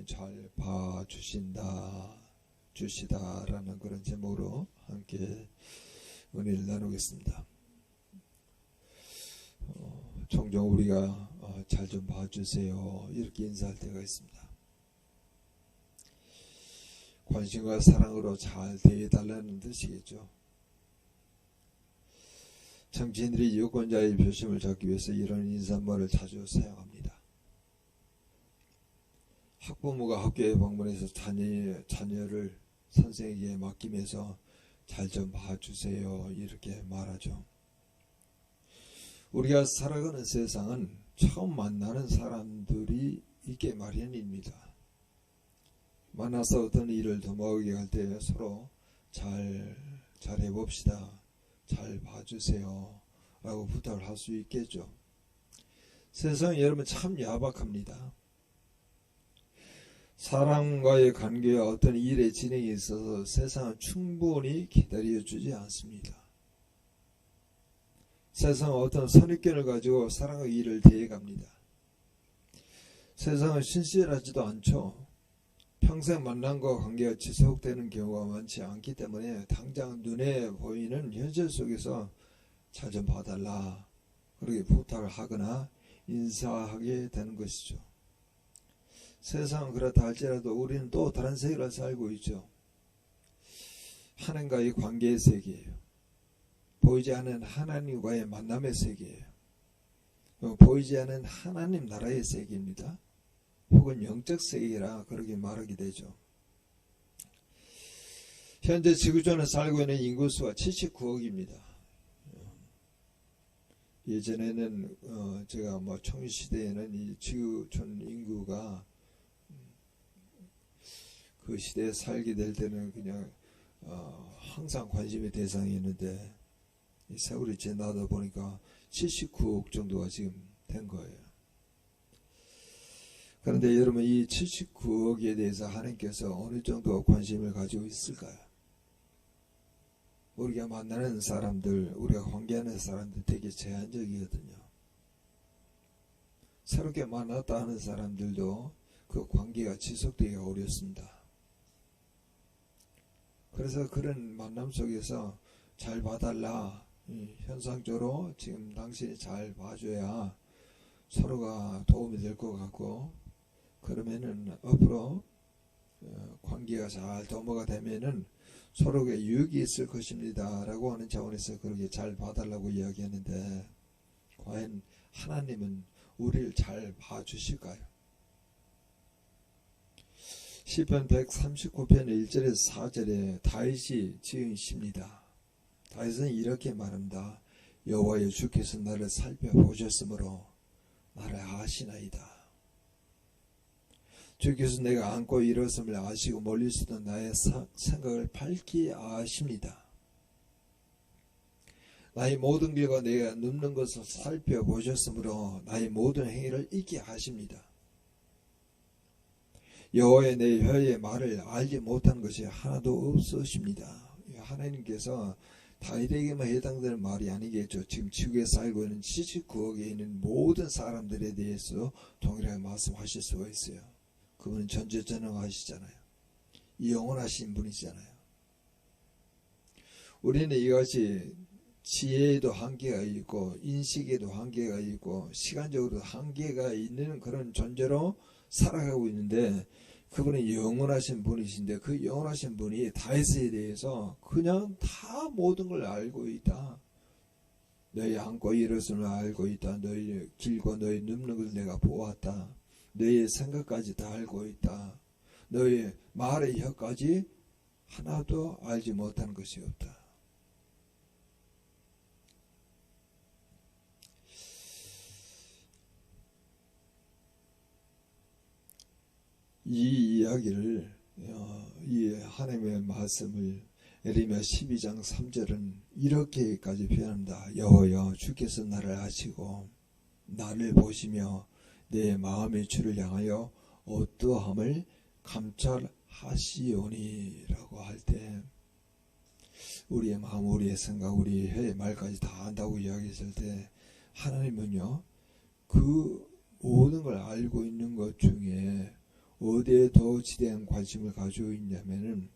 잘 주시다라는 그런 제목으로 함께 은혜를 나누겠습니다. 종종 우리가 잘 좀 봐주세요 이렇게 인사할 때가 있습니다. 관심과 사랑으로 잘 대해달라는 뜻이겠죠. 정치인들이 유권자의 표심을 잡기 위해서 이런 인사말을 자주 사용합니다. 학부모가 학교에 방문해서 자녀를 선생에게 맡기면서 잘 좀 봐주세요 이렇게 말하죠. 우리가 살아가는 세상은 처음 만나는 사람들이 있게 마련입니다. 만나서 어떤 일을 도모하게 할 때 서로 잘해봅시다, 잘 봐주세요 라고 부탁을 할 수 있겠죠. 세상이 여러분 참 야박합니다. 사람과의 관계와 어떤 일의 진행에 있어서 세상은 충분히 기다려주지 않습니다. 세상은 어떤 선입견을 가지고 사랑의 일을 대해갑니다. 세상은 신실하지도 않죠. 평생 만남과 관계가 지속되는 경우가 많지 않기 때문에 당장 눈에 보이는 현실 속에서 잘 좀 봐달라 그렇게 부탁을 하거나 인사하게 되는 것이죠. 세상은 그렇다 할지라도 우리는 또 다른 세계를 살고 있죠. 하나님과의 관계의 세계예요. 보이지 않는 하나님과의 만남의 세계예요. 보이지 않는 하나님 나라의 세계입니다. 혹은 영적 세계라 그렇게 말하게 되죠. 현재 지구촌에 살고 있는 인구수가 79억입니다. 예전에는 제가 청시대에는 이 지구촌 인구가 그 시대에 살게 될 때는 그냥 항상 관심의 대상이었는데 세월이 지나다 보니까 79억 정도가 지금 된 거예요. 그런데 여러분 이 79억에 대해서 하나님께서 어느 정도 관심을 가지고 있을까요? 우리가 만나는 사람들, 우리가 관계하는 사람들 되게 제한적이거든요. 새롭게 만났다 하는 사람들도 그 관계가 지속되기가 어렵습니다. 그래서 그런 만남 속에서 잘 봐달라, 현상적으로 지금 당신이 잘 봐줘야 서로가 도움이 될 것 같고, 그러면은 앞으로 관계가 잘 도모가 되면은 서로에게 유익이 있을 것입니다 라고 하는 차원에서 그렇게 잘 봐달라고 이야기하는데, 과연 하나님은 우리를 잘 봐주실까요? 시편 139편 1절에서 4절에 다윗이 지은 시입니다. 다윗은 이렇게 말합니다. 여호와여 주께서 나를 살펴보셨으므로 나를 아시나이다. 주께서 내가 안고 일어섬을 아시고 멀리서도 나의 생각을 밝히 아십니다. 나의 모든 길과 내가 눕는 것을 살펴보셨으므로 나의 모든 행위를 잊게 하십니다. 여호와의 내 혀의 말을 알지 못한 것이 하나도 없으십니다. 하나님께서 다윗에게만 해당되는 말이 아니겠죠. 지금 지구에 살고 있는 79억에 있는 모든 사람들에 대해서 동일하게 말씀하실 수가 있어요. 그분은 전지전능하시잖아요. 영원하신 분이잖아요. 우리는 이것이 지혜에도 한계가 있고 인식에도 한계가 있고 시간적으로도 한계가 있는 그런 존재로 살아가고 있는데, 그분은 영원하신 분이신데 그 영원하신 분이 다윗에 대해서 그냥 다 모든 걸 알고 있다. 너희 안고 일어섬을 알고 있다. 너희 길과 너희 눕는 걸 내가 보았다. 너희의 생각까지 다 알고 있다. 너희의 말의 혀까지 하나도 알지 못하는 것이 없다. 이 이야기를, 이 하나님의 말씀을 에레미야 12장 3절은 이렇게까지 표현합니다. 여호여 주께서 나를 아시고 나를 보시며 내 마음의 주를 향하여 어떠함을 감찰하시오니 라고 할 때, 우리의 마음, 우리의 생각, 우리의 혀의 말까지 다 안다고 이야기했을 때, 하나님은요 그 모든 걸 알고 있는 것 중에 어디에 더 지대한 관심을 가지고 있냐면은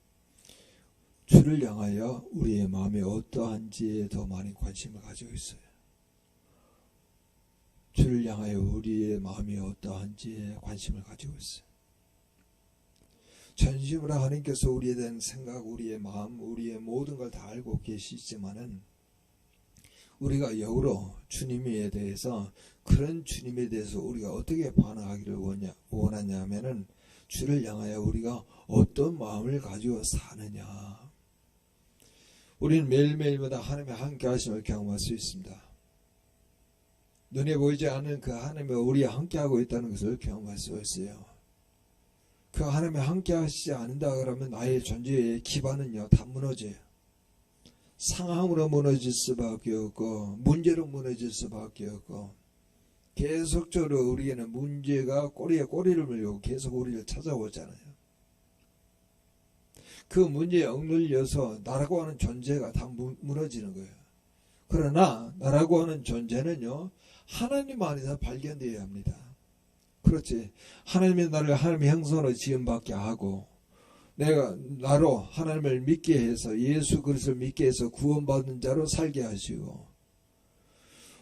주를 향하여 우리의 마음이 어떠한지에 더 많이 관심을 가지고 있어요. 주를 향하여 우리의 마음이 어떠한지에 관심을 가지고 있어요. 전심으로 하나님께서 우리에 대한 생각, 우리의 마음, 우리의 모든 걸 다 알고 계시지만은 우리가 역으로 주님에 대해서, 그런 주님에 대해서 우리가 어떻게 반응하기를 원하냐 하면은 주를 향하여 우리가 어떤 마음을 가지고 사느냐. 우리는 매일매일마다 하나님의 함께 하심을 경험할 수 있습니다. 눈에 보이지 않는 그 하나님이 우리와 함께하고 있다는 것을 경험할 수 있어요. 그 하나님이 함께 하시지 않는다 그러면 나의 존재의 기반은요 다 무너져요. 상황으로 무너질 수밖에 없고 문제로 무너질 수밖에 없고 계속적으로 우리에는 문제가 꼬리에 꼬리를 물고 계속 우리를 찾아오잖아요. 그 문제에 억눌려서 나라고 하는 존재가 다 무너지는 거예요. 그러나 나라고 하는 존재는요 하나님 안에서 발견되어야 합니다. 그렇지. 하나님이 나를 하나님의 형상으로 지음받게 하고 내가 나로 하나님을 믿게 해서 예수 그리스도를 믿게 해서 구원받은 자로 살게 하시고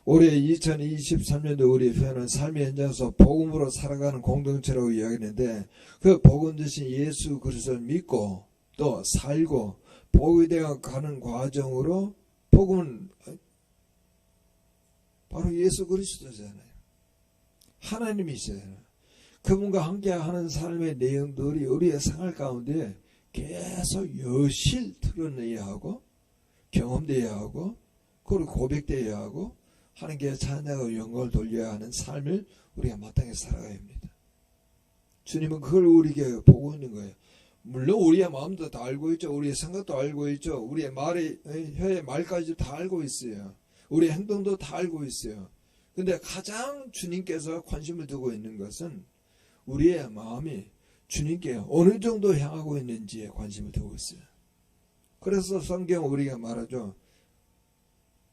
올해 2023년도 우리 교회는 삶의 현장에서 복음으로 살아가는 공동체라고 이야기했는데 그 복음 대신 예수 그리스도를 믿고 또 살고 복이 되어 가는 과정으로 복음은 바로 예수 그리스도잖아요. 하나님이시잖아요. 그분과 함께하는 삶의 내용들이 우리의 생활 가운데 계속 여실 드러내야 하고 경험되어야 하고 그리고 고백되어야 하고 하나님께 찬양하고 영광을 돌려야 하는 삶을 우리가 마땅히 살아가야 합니다. 주님은 그걸 우리에게 보고 있는 거예요. 물론 우리의 마음도 다 알고 있죠. 우리의 생각도 알고 있죠. 우리의 혀의 말까지도 다 알고 있어요. 우리의 행동도 다 알고 있어요. 근데 가장 주님께서 관심을 두고 있는 것은 우리의 마음이 주님께 어느 정도 향하고 있는지에 관심을 두고 있어요. 그래서 성경 우리가 말하죠.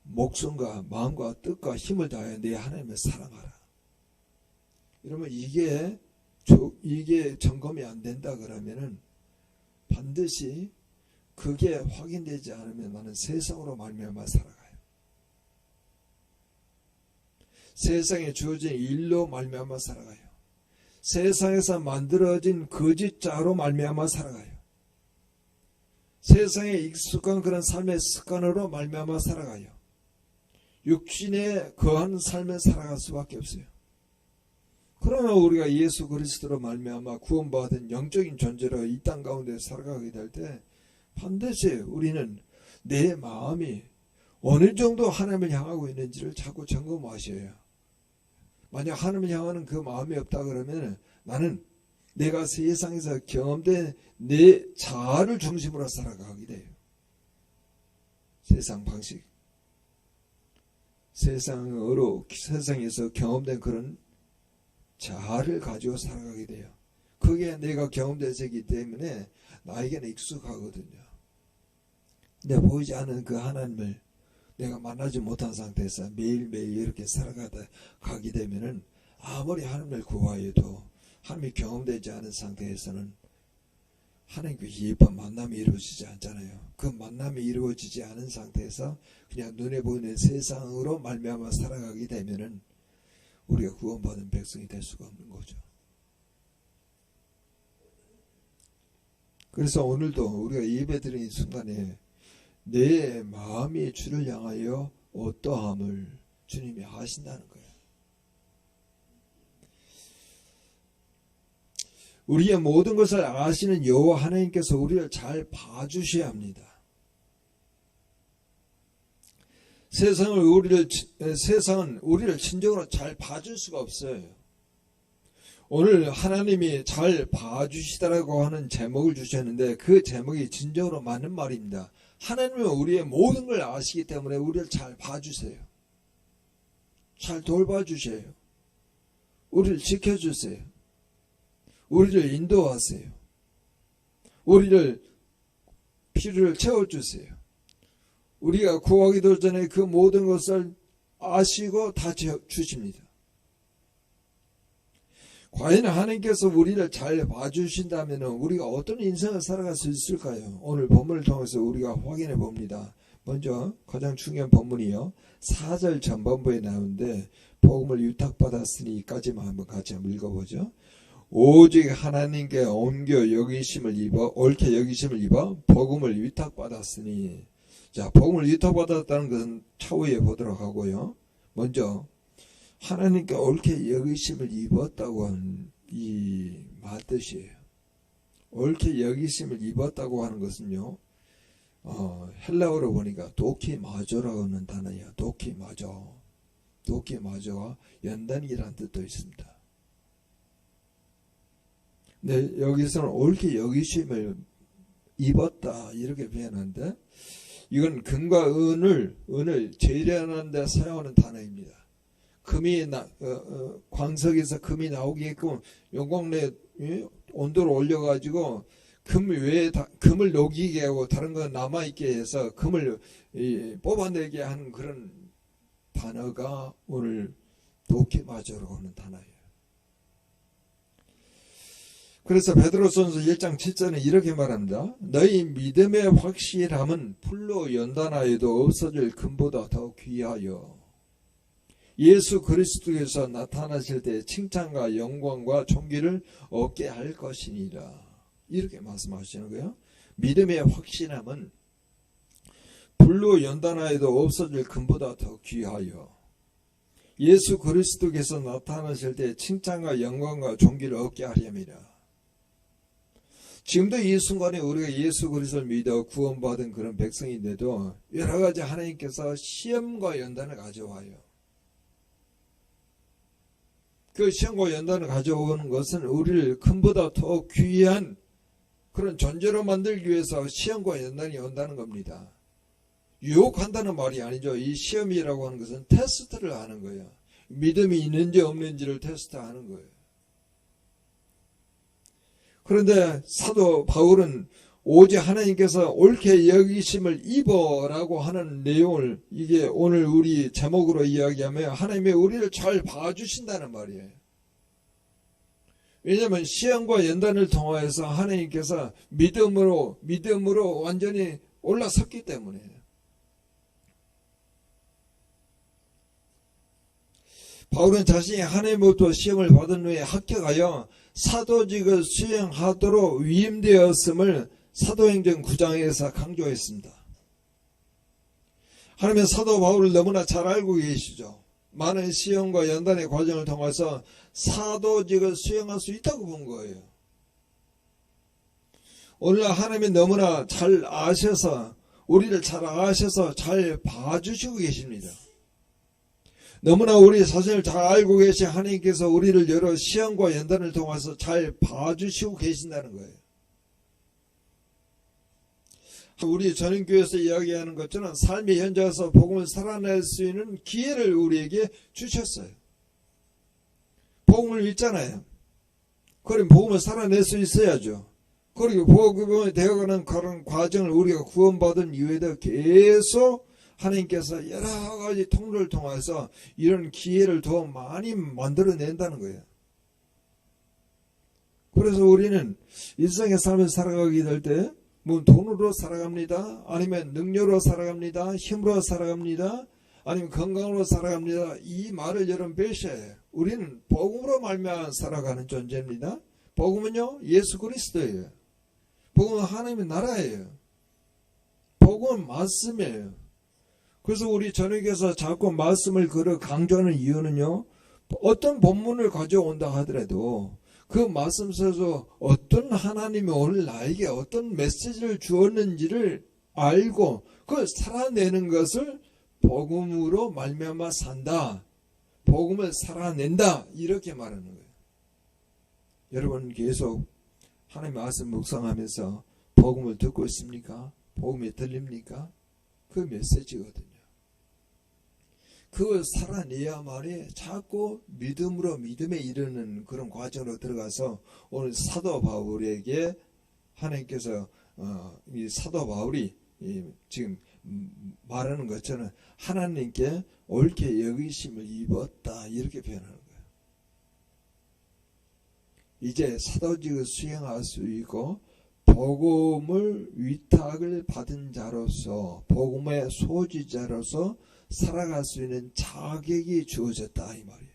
목숨과 마음과 뜻과 힘을 다하여 내 하나님을 사랑하라. 이러면 이게 점검이 안 된다 그러면은 반드시 그게 확인되지 않으면 나는 세상으로 말미암아 살아가요. 세상에 주어진 일로 말미암아 살아가요. 세상에서 만들어진 거짓자로 말미암아 살아가요. 세상에 익숙한 그런 삶의 습관으로 말미암아 살아가요. 육신에 거한 삶을 살아갈 수밖에 없어요. 그러나 우리가 예수 그리스도로 말미암아 구원받은 영적인 존재로 이 땅 가운데 살아가게 될 때 반드시 우리는 내 마음이 어느 정도 하나님을 향하고 있는지를 자꾸 점검하셔야. 만약 하나님을 향하는 그 마음이 없다 그러면 나는 내가 세상에서 경험된 내 자아를 중심으로 살아가게 돼요. 세상 방식. 세상에서 경험된 그런 자아를 가지고 살아가게 돼요. 그게 내가 경험되기 때문에 나에게는 익숙하거든요. 근데 보이지 않는 그 하나님을 내가 만나지 못한 상태에서 매일매일 이렇게 살아가게 되면은 아무리 하나님을 구하여도 하나님이 경험되지 않은 상태에서는 하나님과 예쁜 만남이 이루어지지 않잖아요. 그 만남이 이루어지지 않은 상태에서 그냥 눈에 보이는 세상으로 말미암아 살아가게 되면은 우리가 구원받은 백성이 될 수가 없는 거죠. 그래서 오늘도 우리가 예배드리는 순간에 내 마음이 주를 향하여 어떠함을 주님이 아신다는 거예요. 우리의 모든 것을 아시는 여호와 하나님께서 우리를 잘 봐주셔야 합니다. 세상은 우리를 진정으로 잘 봐줄 수가 없어요. 오늘 하나님이 잘 봐주시다라고 하는 제목을 주셨는데 그 제목이 진정으로 맞는 말입니다. 하나님은 우리의 모든 걸 아시기 때문에 우리를 잘 봐주세요. 잘 돌봐주세요. 우리를 지켜주세요. 우리를 인도하세요. 우리를 필요를 채워주세요. 우리가 구하기도 전에 그 모든 것을 아시고 다 주십니다. 과연 하나님께서 우리를 잘 봐주신다면 우리가 어떤 인생을 살아갈 수 있을까요? 오늘 본문을 통해서 우리가 확인해 봅니다. 먼저 가장 중요한 본문이요, 4절 전반부에 나오는데 복음을 위탁받았으니까지만 한번 같이 한번 읽어보죠. 오직 하나님께 옮겨 여기심을 입어, 옳게 여기심을 입어 복음을 위탁받았으니. 자, 복음을 위탁받았다는 것은 차후에 보도록 하고요. 먼저 하나님께 옳게 여기심을 입었다고 하는 이 말뜻이에요. 옳게 여기심을 입었다고 하는 것은요, 헬라어로 보니까 도키마조라고 하는 단어예요. 도키마조. 도키마조와 연단이라는 뜻도 있습니다. 네, 여기서는 옳게 여기심을 입었다 이렇게 표현하는데, 이건 금과 은을 재련하는 데 사용하는 단어입니다. 금이 광석에서 금이 나오게끔 용광로에 온도를 올려가지고 금 외에 금을 녹이게 하고 다른 거 남아있게 해서 금을 뽑아내게 하는 그런 단어가 오늘 도키마조라고 하는 단어예요. 그래서 베드로전서 1장 7절에 이렇게 말합니다. 너희 믿음의 확실함은 풀로 연단하여도 없어질 금보다 더 귀하여 예수 그리스도께서 나타나실 때 칭찬과 영광과 존귀를 얻게 할 것이니라. 이렇게 말씀하시는 거예요. 믿음의 확신함은 불로 연단하여도 없어질 금보다 더 귀하여 예수 그리스도께서 나타나실 때 칭찬과 영광과 존귀를 얻게 하렵니다. 지금도 이 순간에 우리가 예수 그리스도를 믿어 구원받은 그런 백성인데도 여러 가지 하나님께서 시험과 연단을 가져와요. 그 시험과 연단을 가져오는 것은 우리를 금보다 더 귀한 그런 존재로 만들기 위해서 시험과 연단이 온다는 겁니다. 유혹한다는 말이 아니죠. 이 시험이라고 하는 것은 테스트를 하는 거예요. 믿음이 있는지 없는지를 테스트하는 거예요. 그런데 사도 바울은 오직 하나님께서 옳게 여기심을 입어라고 하는 내용을, 이게 오늘 우리 제목으로 이야기하면 하나님이 우리를 잘 봐주신다는 말이에요. 왜냐하면 시험과 연단을 통하여서 하나님께서 믿음으로 완전히 올라섰기 때문에. 바울은 자신이 하나님으로부터 시험을 받은 후에 합격하여 사도직을 수행하도록 위임되었음을 사도행전 9장에서 강조했습니다. 하나님은 사도 바울을 너무나 잘 알고 계시죠. 많은 시험과 연단의 과정을 통해서 사도직을 수행할 수 있다고 본 거예요. 오늘날 하나님이 너무나 잘 아셔서, 우리를 잘 아셔서 잘 봐주시고 계십니다. 너무나 우리 자신을 잘 알고 계신 하나님께서 우리를 여러 시험과 연단을 통해서 잘 봐주시고 계신다는 거예요. 우리 전인교회에서 이야기하는 것처럼 삶의 현장에서 복음을 살아낼 수 있는 기회를 우리에게 주셨어요. 복음을 읽잖아요. 그럼 복음을 살아낼 수 있어야죠. 그리고 복음이 되어가는 그런 과정을 우리가 구원받은 이후에도 계속 하나님께서 여러 가지 통로를 통해서 이런 기회를 더 많이 만들어낸다는 거예요. 그래서 우리는 일상의 삶을 살아가게 될 때 뭐 돈으로 살아갑니다. 아니면 능력으로 살아갑니다. 힘으로 살아갑니다. 아니면 건강으로 살아갑니다. 이 말을 여러분 빼셔야 해요. 우리는 복음으로 말미암아 살아가는 존재입니다. 복음은요, 예수 그리스도예요. 복음은 하나님의 나라예요. 복음은 말씀이에요. 그래서 우리 전역에서 자꾸 말씀을 강조하는 이유는요, 어떤 본문을 가져온다 하더라도 그 말씀 속에서 어떤 하나님이 오늘 나에게 어떤 메시지를 주었는지를 알고 그걸 살아내는 것을 복음으로 말미암아 산다. 복음을 살아낸다. 이렇게 말하는 거예요. 여러분 계속 하나님의 말씀 묵상하면서 복음을 듣고 있습니까? 복음이 들립니까? 그 메시지거든요. 그걸 살아내야만이 자꾸 믿음에 이르는 그런 과정으로 들어가서 오늘 사도 바울에게 하나님께서 이 사도 바울이 지금 말하는 것처럼 하나님께 옳게 여기심을 입었다 이렇게 표현하는 거예요. 이제 사도직을 수행할 수 있고 복음을 위탁을 받은 자로서 복음의 소지자로서 살아갈 수 있는 자격이 주어졌다 이 말이에요.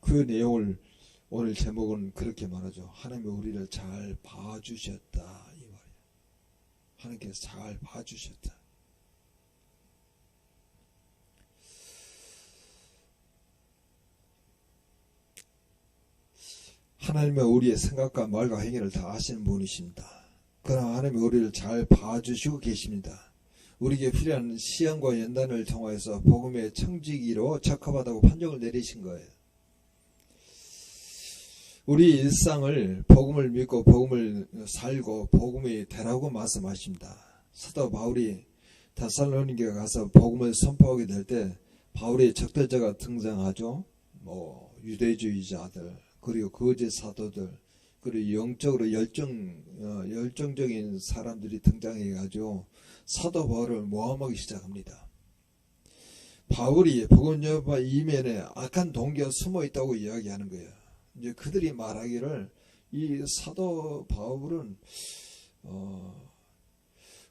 그 내용을 오늘 제목은 그렇게 말하죠. 하나님이 우리를 잘 봐주셨다 이 말이에요. 하나님께서 잘 봐주셨다. 하나님은 우리의 생각과 말과 행위를 다 아시는 분이십니다. 그러나 하나님이 우리를 잘 봐주시고 계십니다. 우리에게 필요한 시험과 연단을 통해서 복음의 청지기로 적합하다고 판정을 내리신 거예요. 우리 일상을 복음을 믿고 복음을 살고 복음이 되라고 말씀하십니다. 사도 바울이 데살로니가에 가서 복음을 선포하게 될 때 바울의 적대자가 등장하죠. 유대주의자들 그리고 거짓 사도들 그리고 영적으로 열정적인 사람들이 등장해가지고 사도 바울을 모함하기 시작합니다. 바울이 복음 전파 이면에 악한 동기가 숨어 있다고 이야기하는 거예요. 이제 그들이 말하기를 이 사도 바울은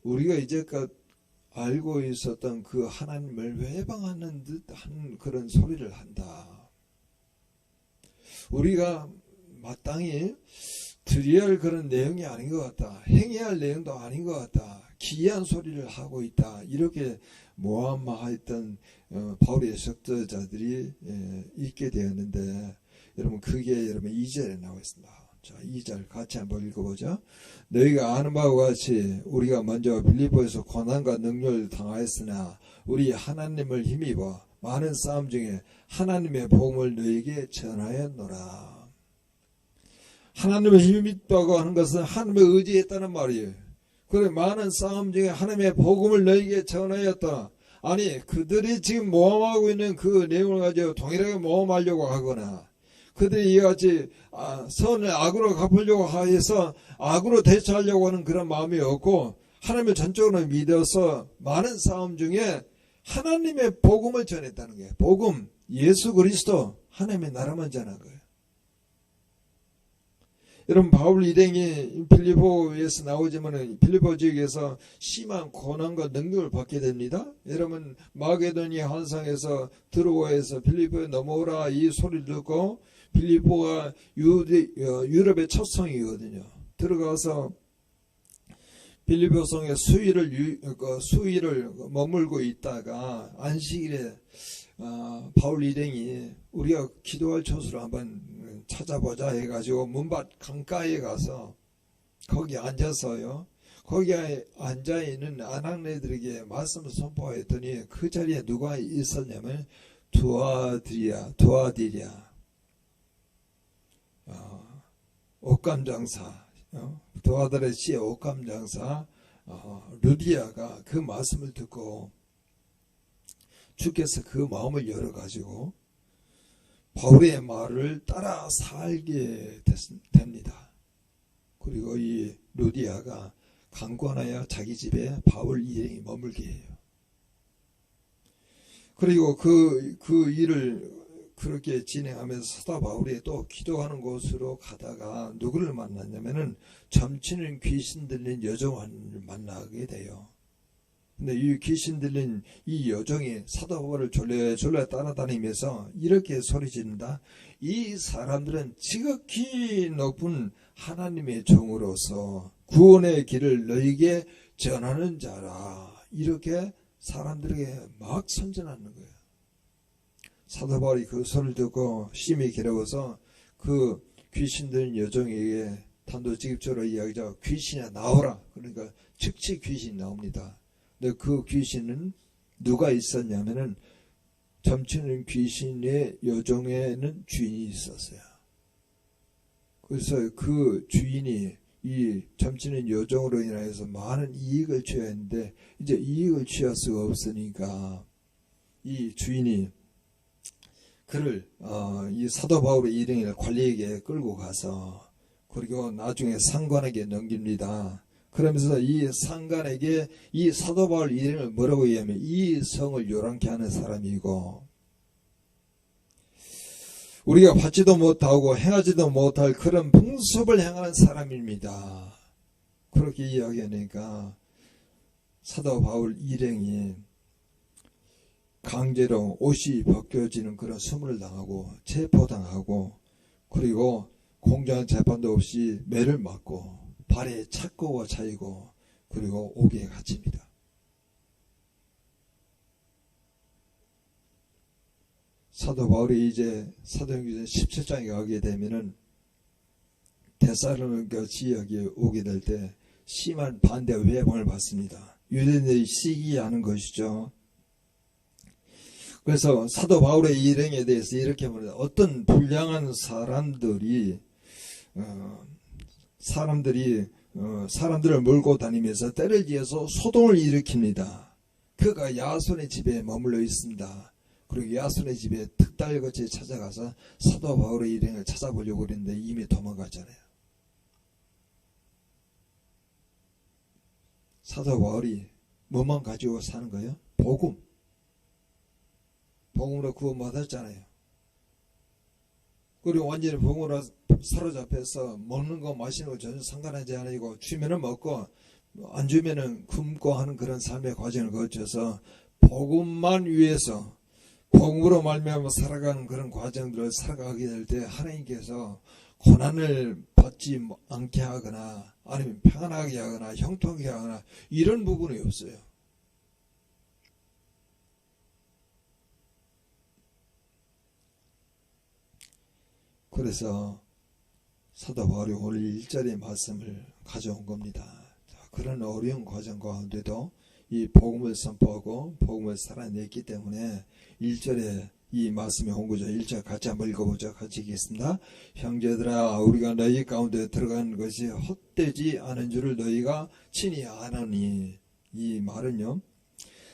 우리가 이제껏 알고 있었던 그 하나님을 회방하는 듯한 그런 소리를 한다. 우리가 마땅히 드려야 할 그런 내용이 아닌 것 같다. 행해야 할 내용도 아닌 것 같다. 기이한 소리를 하고 있다. 이렇게 모함하였던 바울의 적대자들이 있게 되었는데 여러분 그게 여러분 2절에 나와 있습니다. 자, 2절 같이 한번 읽어보죠. 너희가 아는 바와 같이 우리가 먼저 빌립보에서 고난과 능력을 당하였으나 우리 하나님을 힘입어 많은 싸움 중에 하나님의 복음을 너희에게 전하였노라. 하나님을 힘입다고 하는 것은 하나님의 의지했다는 말이에요. 그래 많은 싸움 중에 하나님의 복음을 너희에게 전하였다. 아니 그들이 지금 모함하고 있는 그 내용을 가지고 동일하게 모함하려고 하거나 그들이 이같이 선을 악으로 갚으려고 해서 악으로 대처하려고 하는 그런 마음이 없고 하나님을 전적으로 믿어서 많은 싸움 중에 하나님의 복음을 전했다는 거예요. 복음, 예수 그리스도 하나님의 나라만 전한 거예요. 여러분 바울 일행이 빌립보에서 나오지만 빌립보 지역에서 심한 고난과 능력을 받게 됩니다. 여러분 마게도니아 환상에서 드로아에서 빌립보에 넘어오라 이 소리를 듣고 빌립보가 유럽의 첫 성이거든요. 들어가서 빌립보 성에 수일을 머물고 있다가 안식일에 바울 일행이 우리가 기도할 처소를 한번 찾아보자 해가지고 문밭 강가에 가서 거기 앉아서요. 거기에 앉아있는 아낙네들에게 말씀을 선포했더니 그 자리에 누가 있었냐면 두아디랴 옷감장사 도아들의 씨의 옷감장사 루디아가 그 말씀을 듣고 주께서 그 마음을 열어가지고 바울의 말을 따라 살게 됩니다. 그리고 이 루디아가 강권하여 자기 집에 바울 일행이 머물게 해요. 그리고 그 일을 그렇게 진행하면서 사도 바울이 또 기도하는 곳으로 가다가 누구를 만났냐면은 점치는 귀신 들린 여종을 만나게 돼요. 근데 이 귀신 들린 이 여종이 사도 바울을 졸래 따라다니면서 이렇게 소리지른다. 이 사람들은 지극히 높은 하나님의 종으로서 구원의 길을 너희에게 전하는 자라. 이렇게 사람들에게 막 선전하는 거예요. 사도 바울이 그 소리를 듣고 심히 괴로워서 그 귀신 들린 여종에게 단도직입적으로 이야기하자. 귀신아 나오라. 그러니까 즉시 귀신이 나옵니다. 근데 그 귀신은 누가 있었냐면은 점치는 귀신의 여종에는 주인이 있었어요. 그래서 그 주인이 이 점치는 여종으로 인해서 많은 이익을 취해야 했는데 이제 이익을 취할 수가 없으니까 이 주인이 그를 이 사도 바울의 일행을 관리에게 끌고 가서 그리고 나중에 상관에게 넘깁니다. 그러면서 이 상관에게 이 사도 바울 일행을 뭐라고 얘기하면 이 성을 요란케 하는 사람이고 우리가 받지도 못하고 행하지도 못할 그런 풍습을 행하는 사람입니다. 그렇게 이야기하니까 사도 바울 일행이 강제로 옷이 벗겨지는 그런 수문을 당하고 체포당하고 그리고 공정한 재판도 없이 매를 맞고 발에 착고가 차이고 그리고 옥에 갇힙니다. 사도 바울이 이제 사도행전 17장에 가게 되면은 데살로니가 지역에 오게 될 때 심한 반대 회방을 받습니다. 유대인들이 시기하는 것이죠. 그래서 사도 바울의 일행에 대해서 이렇게 말합니다. 어떤 불량한 사람들을 몰고 다니면서 때를 지어서 소동을 일으킵니다. 그가 야손의 집에 머물러 있습니다. 그리고 야손의 집에 특달같이 찾아가서 사도 바울의 일행을 찾아보려고 그랬는데 이미 도망갔잖아요. 사도 바울이 뭐만 가지고 사는 거예요? 복음으로 구원받았잖아요. 그리고 완전히 복음으로 사로잡혀서 먹는 거 마시는 거 전혀 상관하지 않고 주면은 먹고 안 주면은 굶고 하는 그런 삶의 과정을 거쳐서 복음만 위해서 복음으로 말미암아 살아가는 그런 과정들을 살아가게 될 때 하나님께서 고난을 받지 않게 하거나 아니면 평안하게 하거나 형통하게 하거나 이런 부분이 없어요. 그래서 사도 바울이 오늘 1절의 말씀을 가져온 겁니다. 그런 어려운 과정 가운데도 이 복음을 선포하고 복음을 살아냈기 때문에 1절에 이 말씀이 온 거죠. 1절 같이 한번 읽어보죠. 같이 읽겠습니다. 형제들아 우리가 너희 가운데 들어간 것이 헛되지 않은 줄을 너희가 친히 아노니. 이 말은요,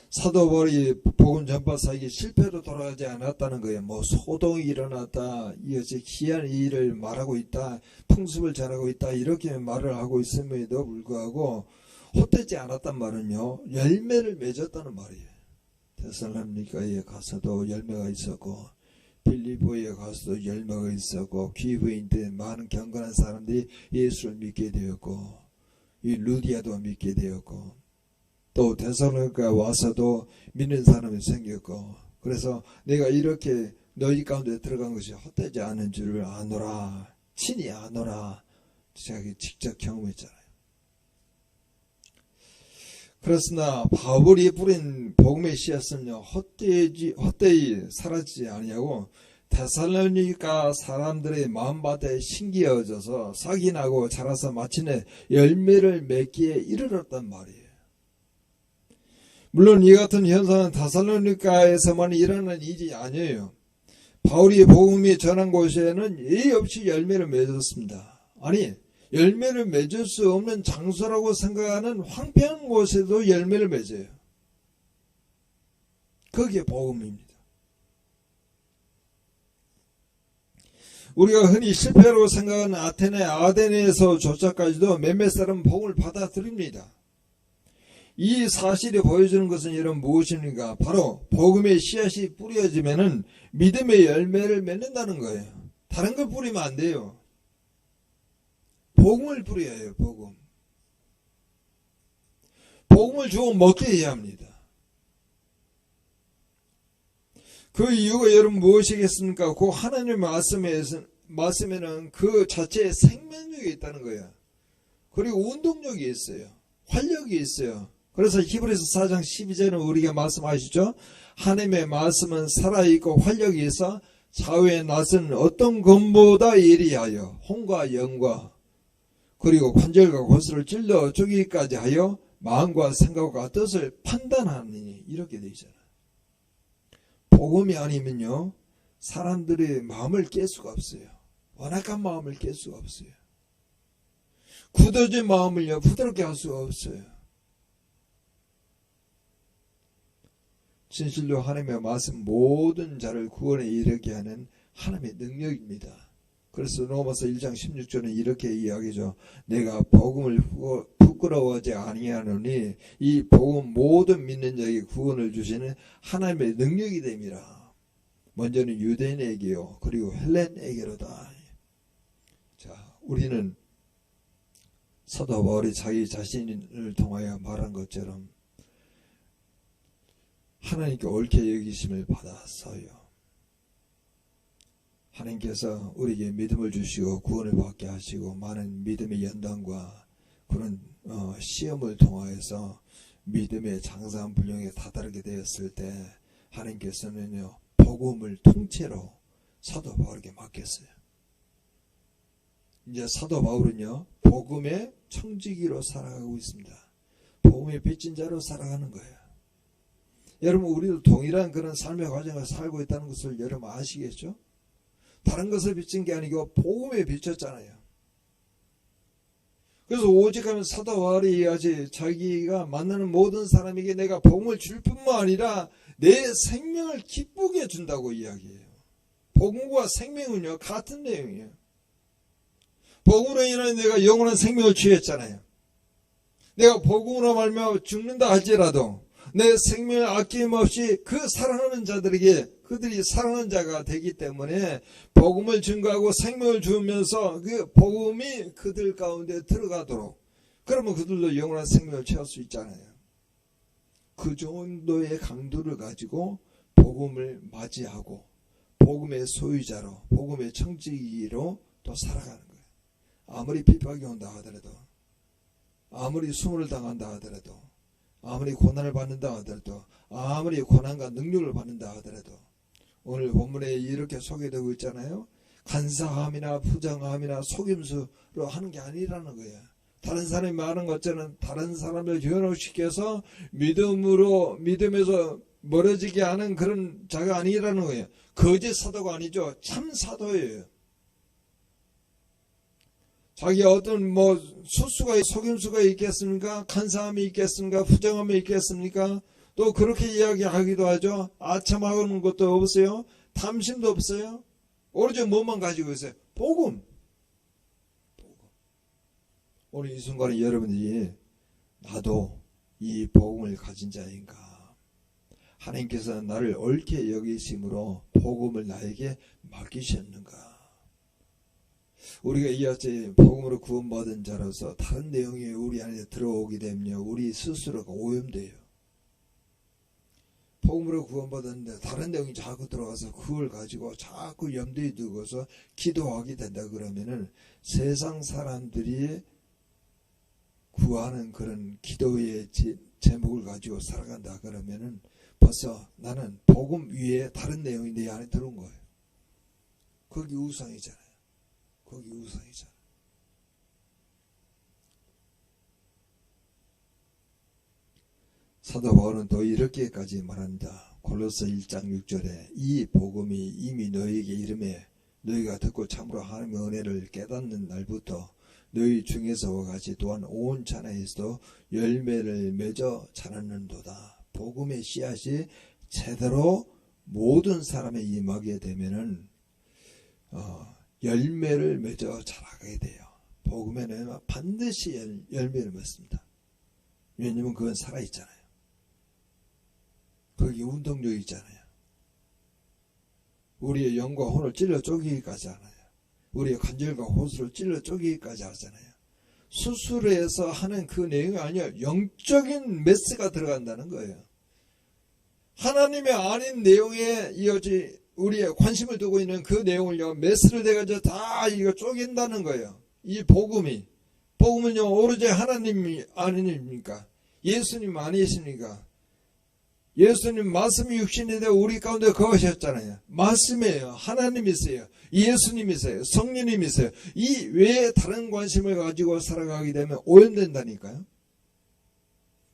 사도 바울이 복음 전파 사역이 실패로 돌아가지 않았다는 거예요. 뭐 소동이 일어났다, 이것이 희한 일을 말하고 있다, 풍습을 전하고 있다 이렇게 말을 하고 있음에도 불구하고 헛되지 않았단 말은요, 열매를 맺었다는 말이에요. 데살로니가에 가서도 열매가 있었고 빌립보에 가서도 열매가 있었고 귀부인 때 많은 경건한 사람들이 예수를 믿게 되었고 이 루디아도 믿게 되었고 또 데살로니가 와서도 믿는 사람이 생겼고 그래서 내가 이렇게 너희 가운데 들어간 것이 헛되지 않은 줄을 아노라, 친히 아노라, 제가 직접 경험했잖아요. 그렇으나 바울이 뿌린 복음의 씨앗은요 헛되이 사라지지 아니하고 데살로니가 사람들의 마음밭에 심기어져서 싹이 나고 자라서 마침내 열매를 맺기에 이르렀단 말이에요. 물론 이 같은 현상은 데살로니가에서만 일어나는 일이 아니에요. 바울이 복음이 전한 곳에는 예의 없이 열매를 맺었습니다. 아니 열매를 맺을 수 없는 장소라고 생각하는 황폐한 곳에도 열매를 맺어요. 그게 복음입니다. 우리가 흔히 실패로 생각하는 아테네에서조차까지도 몇몇 사람은 복음을 받아들입니다. 이 사실이 보여주는 것은 여러분 무엇입니까? 바로 복음의 씨앗이 뿌려지면은 믿음의 열매를 맺는다는 거예요. 다른 걸 뿌리면 안 돼요. 복음을 뿌려야 해요. 복음을 주고 먹게 해야 합니다. 그 이유가 여러분 무엇이겠습니까? 그 하나님의 말씀에는 그 자체에 생명력이 있다는 거예요. 그리고 운동력이 있어요. 활력이 있어요. 그래서 히브리서 4장 12절은 우리가 말씀하시죠. 하나님의 말씀은 살아있고 활력이 있어 좌우의 낯은 어떤 검보다 예리하여 혼과 영과 그리고 관절과 골수를 찔러 죽이기까지 하여 마음과 생각과 뜻을 판단하니 이렇게 되어 있잖아요. 복음이 아니면요 사람들의 마음을 깰 수가 없어요. 완악한 마음을 깰 수가 없어요. 굳어진 마음을요 부드럽게 할 수가 없어요. 진실로 하나님의 말씀 모든 자를 구원에 이르게 하는 하나님의 능력입니다. 그래서 로마서 1장 16절은 이렇게 이야기죠. 내가 복음을 부끄러워하지 아니하노니 이 복음 모든 믿는 자에게 구원을 주시는 하나님의 능력이 됨이라. 먼저는 유대인에게요, 그리고 헬렌에게로다. 자, 우리는 사도 바울이 자기 자신을 통하여 말한 것처럼 하나님께 옳게 여기심을 받았어요. 하나님께서 우리에게 믿음을 주시고 구원을 받게 하시고 많은 믿음의 연단과 그런 시험을 통하여서 믿음의 장사한 분량에 다다르게 되었을 때 하나님께서는요, 복음을 통째로 사도 바울에게 맡겼어요. 이제 사도 바울은요, 복음의 청지기로 살아가고 있습니다. 복음의 빚진 자로 살아가는 거예요. 여러분, 우리도 동일한 그런 삶의 과정을 살고 있다는 것을 여러분 아시겠죠? 다른 것을 빚진 게 아니고 복음에 빚졌잖아요. 그래서 오직 하면 사도 바울이 이야기하지, 자기가 만나는 모든 사람에게 내가 복음을 줄 뿐만 아니라 내 생명을 기쁘게 준다고 이야기해요. 복음과 생명은요, 같은 내용이에요. 복음으로 인하여 내가 영원한 생명을 취했잖아요. 내가 복음으로 말미암아 죽는다 할지라도 내 생명을 아낌없이 그 사랑하는 자들에게, 그들이 사랑하는 자가 되기 때문에 복음을 증거하고 생명을 주면서 그 복음이 그들 가운데 들어가도록, 그러면 그들도 영원한 생명을 취할 수 있잖아요. 그 정도의 강도를 가지고 복음을 맞이하고 복음의 소유자로, 복음의 청지기로 또 살아가는 거예요. 아무리 핍박이 온다 하더라도, 아무리 수모를 당한다 하더라도, 아무리 고난을 받는다 하더라도, 아무리 고난과 능력을 받는다 하더라도, 오늘 본문에 이렇게 소개되고 있잖아요. 간사함이나 부정함이나 속임수로 하는 게 아니라는 거예요. 다른 사람이 말하는 것처럼 다른 사람을 현혹시켜서 믿음에서 멀어지게 하는 그런 자가 아니라는 거예요. 거짓 사도가 아니죠. 참 사도예요. 자기가 어떤 수수가, 속임수가 있겠습니까? 간사함이 있겠습니까? 부정함이 있겠습니까? 또 그렇게 이야기하기도 하죠. 아첨하는 것도 없어요. 탐심도 없어요. 오로지 뭐만 가지고 있어요? 복음. 오늘 이 순간에 여러분들이 나도 이 복음을 가진 자인가? 하나님께서 나를 옳게 여기심으로 복음을 나에게 맡기셨는가? 우리가 이어지 복음으로 구원받은 자로서 다른 내용이 우리 안에 들어오게 되면 우리 스스로가 오염돼요. 복음으로 구원받았는데 다른 내용이 자꾸 들어와서 그걸 가지고 자꾸 염두에 두고서 기도하게 된다 그러면은 세상 사람들이 구하는 그런 기도의 제목을 가지고 살아간다 그러면은 벌써 나는 복음 위에 다른 내용이 내 안에 들어온 거예요. 거기 우상이잖아요. 거기 우상이잖아요. 사도 바울은 또 이렇게까지 말한다. 골로새 1장 6절에 이 복음이 이미 너희에게 이름에 너희가 듣고 참으로 하나님의 은혜를 깨닫는 날부터 너희 중에서와 같이 또한 온 자나에서도 열매를 맺어 자라는도다. 복음의 씨앗이 제대로 모든 사람에 임하게 되면은 열매를 맺어 자라게 돼요. 복음에는 반드시 열매를 맺습니다. 왜냐면 그건 살아있잖아요. 거기 운동력이 있잖아요. 우리의 영과 혼을 찔러 쪼개기까지 하나요. 우리의 관절과 호수를 찔러 쪼개기까지 하잖아요. 수술해서 하는 그 내용이 아니야. 영적인 메스가 들어간다는 거예요. 하나님의 아닌 내용에 이어지 우리의 관심을 두고 있는 그 내용을요, 메스를 대가지고 다 이거 쪼갠다는 거예요. 이 복음은요, 오로지 하나님이 아니십니까? 예수님 아니십니까? 예수님 말씀이 육신이 되어 우리 가운데 거하셨잖아요. 말씀이에요. 하나님이세요. 예수님이세요. 성령님이세요. 이 외에 다른 관심을 가지고 살아가게 되면 오염된다니까요.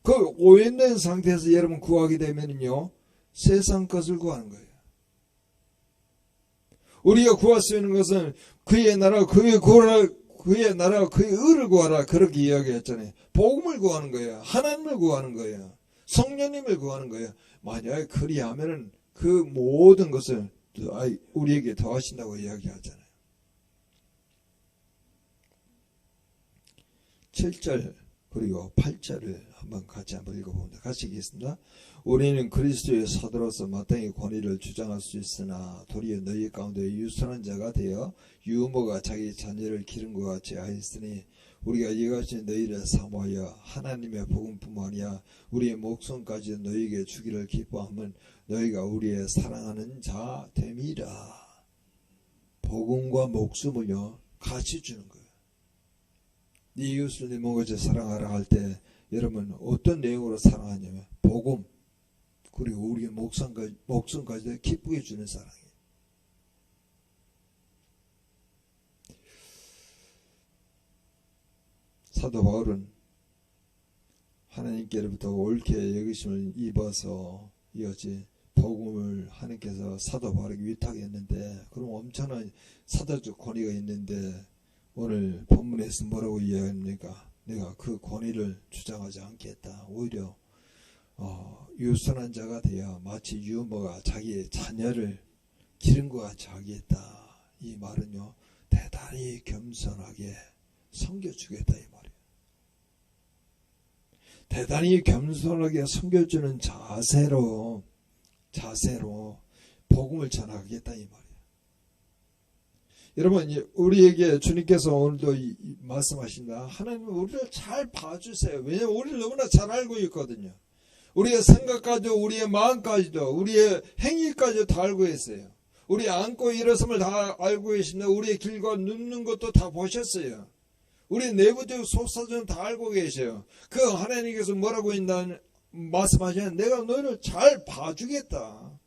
그 오염된 상태에서 여러분 구하게 되면요, 세상 것을 구하는 거예요. 우리가 구할 수 있는 것은 그의 나라, 그의 나라, 그의 의를 구하라. 그렇게 이야기했잖아요. 복음을 구하는 거예요. 하나님을 구하는 거예요. 성령님을 구하는 거예요. 만약에 그리하면은 그 모든 것을 우리에게 더하신다고 이야기하잖아요. 7절 그리고 8절을 한번 같이 한번 읽어봅니다. 같이 읽겠습니다. 우리는 그리스도의 사도로서 마땅히 권위를 주장할 수 있으나 도리어 너희 가운데 유선한 자가 되어 유모가 자기 자녀를 기른 것 같이 하였으니 우리가 이같이 너희를 사모하여 하나님의 복음뿐만 아니라 우리의 목숨까지 너희에게 주기를 기뻐하면 너희가 우리의 사랑하는 자 됨이라. 복음과 목숨을요 같이 주는 거예요. 네 이웃을 네 몸같이 사랑하라 할 때 여러분 어떤 내용으로 사랑하냐면 복음 그리고 우리의 목숨까지 기쁘게 주는 사랑이에요. 사도 바울은 하나님께로부터 옳게 여기심을 입어서 이어지 복음을 하나님께서 사도 바울에게 위탁했는데 그럼 엄청난 사도적 권위가 있는데 오늘 본문에서 뭐라고 이야기합니까? 내가 그 권위를 주장하지 않겠다. 오히려 유선한 자가 되어 마치 유모가 자기의 자녀를 기른 것 같이 하겠다. 이 말은요 대단히 겸손하게 섬겨주겠다 이 말이에요. 대단히 겸손하게 섬겨주는 자세로 복음을 전하겠다 이 말이에요. 여러분 우리에게 주님께서 오늘도 말씀하신다. 하나님은 우리를 잘 봐주세요. 왜냐하면 우리를 너무나 잘 알고 있거든요. 우리의 생각까지도 우리의 마음까지도 우리의 행위까지도 다 알고 있어요. 우리 앉고 일어섬을 다 알고 계신다. 우리의 길과 눕는 것도 다 보셨어요. 우리 내부적 속사정은 다 알고 계셔요. 그 하나님께서 뭐라고 말씀하시냐. 내가 너를 잘 봐주겠다.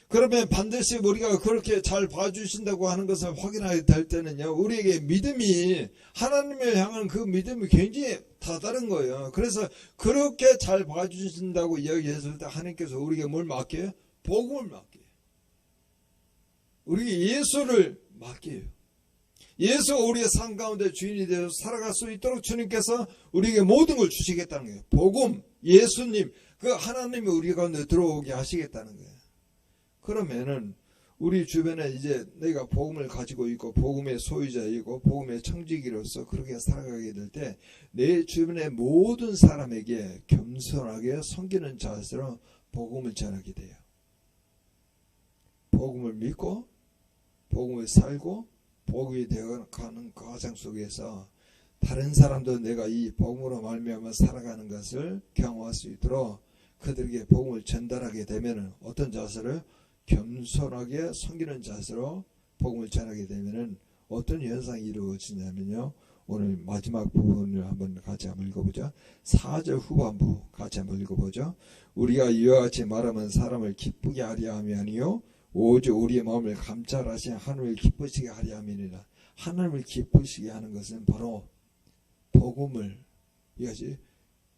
그러면 반드시 우리가 그렇게 잘 봐주신다고 하는 것을 확인하게 될 때는요. 우리에게 믿음이 하나님을 향한 그 믿음이 굉장히 다른 거예요. 그래서 그렇게 잘 봐주신다고 이야기했을 때 하나님께서 우리에게 뭘 맡겨요? 복음을 맡겨요. 우리에게 예수를 맡겨요. 예수가 우리의 삶 가운데 주인이 되어서 살아갈 수 있도록 주님께서 우리에게 모든 걸 주시겠다는 거예요. 복음, 예수님, 그 하나님이 우리 가운데 들어오게 하시겠다는 거예요. 그러면은 우리 주변에 이제 내가 복음을 가지고 있고 복음의 소유자이고 복음의 청지기로서 그렇게 살아가게 될 때 내 주변의 모든 사람에게 겸손하게 섬기는 자세로 복음을 전하게 돼요. 복음을 믿고 복음을 살고 복음이 되어가는 과정 속에서 다른 사람도 내가 이 복음으로 말미암아 살아가는 것을 경험할 수 있도록 그들에게 복음을 전달하게 되면 어떤 자세를 겸손하게 섬기는 자세로 복음을 전하게 되면 어떤 현상이 이루어지냐면요. 오늘 마지막 부분을 한번 같이 한번 읽어보죠. 4절 후반부 같이 한번 읽어보죠. 우리가 이와 같이 말하면 사람을 기쁘게 하려 함이 아니요 오직 우리의 마음을 감찰하신 하나님을 기쁘시게 하려 함이니라. 하나님을 기쁘시게 하는 것은 바로 복음을 이것이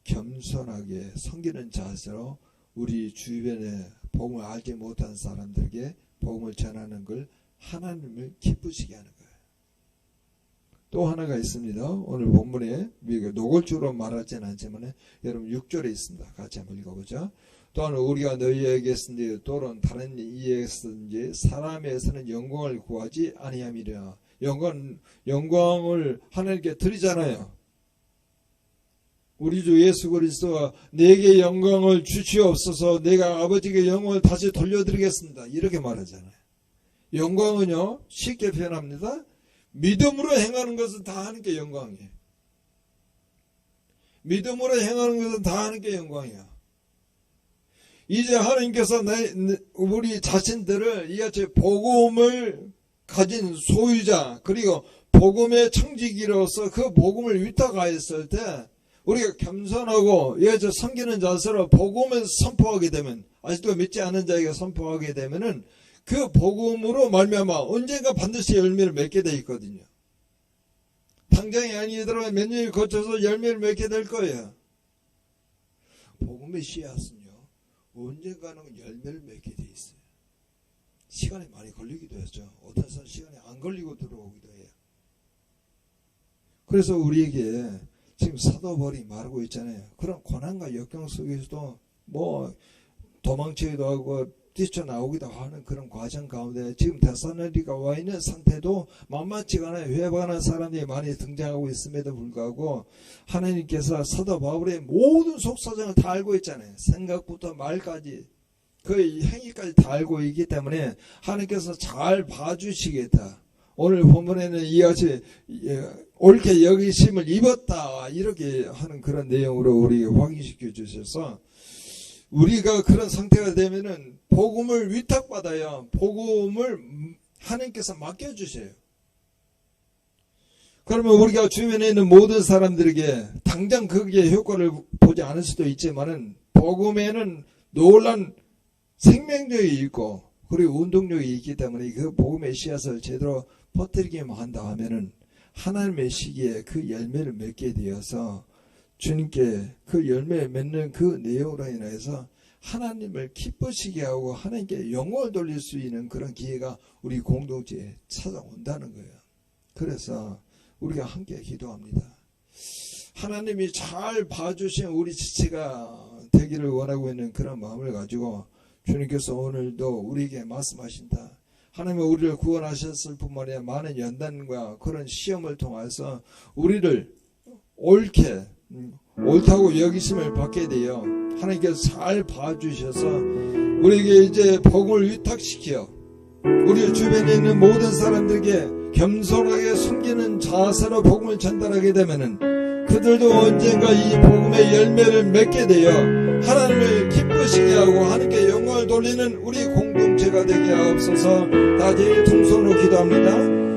겸손하게 섬기는 자세로 우리 주변에 복음을 알지 못한 사람들에게 복음을 전하는 걸 하나님을 기쁘시게 하는 거예요. 또 하나가 있습니다. 오늘 본문에 노골적으로 말하지는 않지만 여러분 6절에 있습니다. 같이 한번 읽어보죠. 또한 우리가 너희에게 쓴지 또는 다른 이에게 쓴지 사람에서는 영광을 구하지 아니함이라. 영광을 하나님께 드리잖아요. 우리 주 예수 그리스도가 내게 영광을 주시옵소서 내가 아버지께 영광을 다시 돌려드리겠습니다. 이렇게 말하잖아요. 영광은요 쉽게 표현합니다. 믿음으로 행하는 것은 다 하나님께 영광이에요. 믿음으로 행하는 것은 다 하나님께 영광이야. 이제 하나님께서 우리 자신들을 이같이 복음을 가진 소유자 그리고 복음의 청지기로서 그 복음을 위탁하였을 때 우리가 겸손하고 이같이 섬기는 자세로 복음을 선포하게 되면 아직도 믿지 않은 자에게 선포하게 되면은 그 복음으로 말미암아 언젠가 반드시 열매를 맺게 돼 있거든요. 당장이 아니더라도 몇 년을 거쳐서 열매를 맺게 될 거예요. 복음의 씨앗은요 언젠가는 열매를 맺게 돼 있어요. 시간이 많이 걸리기도 하죠. 어떤 사람 시간이 안 걸리고 들어오기도 해요. 그래서 우리에게 지금 사도 바울이 말하고 있잖아요. 그런 고난과 역경 속에서도 뭐 도망치기도 하고 뛰쳐나오기도 하는 그런 과정 가운데 지금 데살로니가 와 있는 상태도 만만치가 않아요. 회방하는 사람들이 많이 등장하고 있음에도 불구하고 하나님께서 사도 바울의 모든 속사정을 다 알고 있잖아요. 생각부터 말까지 그 행위까지 다 알고 있기 때문에 하나님께서 잘 봐주시겠다. 오늘 본문에는 이같이 옳게 여기심을 입었다 이렇게 하는 그런 내용으로 우리에게 확인시켜 주셔서 우리가 그런 상태가 되면은 복음을 위탁받아야 복음을 하나님께서 맡겨주셔요. 그러면 우리가 주변에 있는 모든 사람들에게 당장 거기에 효과를 보지 않을 수도 있지만은 복음에는 놀란 생명력이 있고 그리고 운동력이 있기 때문에 그 복음의 씨앗을 제대로 퍼뜨리기만 한다 하면은 하나님의 시기에 그 열매를 맺게 되어서 주님께 그 열매를 맺는 그 내용으로 인해서 하나님을 기쁘시게 하고 하나님께 영광을 돌릴 수 있는 그런 기회가 우리 공동체에 찾아온다는 거예요. 그래서 우리가 함께 기도합니다. 하나님이 잘 봐주신 우리 지체가 되기를 원하고 있는 그런 마음을 가지고 주님께서 오늘도 우리에게 말씀하신다. 하나님은 우리를 구원하셨을 뿐만 아니라 많은 연단과 그런 시험을 통해서 우리를 옳다고 여기심을 받게 되어 하나님께서 잘 봐주셔서 우리에게 이제 복음을 위탁시켜 우리 주변에 있는 모든 사람들에게 겸손하게 숨기는 자세로 복음을 전달하게 되면은 그들도 언젠가 이 복음의 열매를 맺게 되어 하나님을 기쁘시게 하고 하나님께 영광을 돌리는 우리 공동체가 되게 하옵소서. 다 같이 통성으로 기도합니다.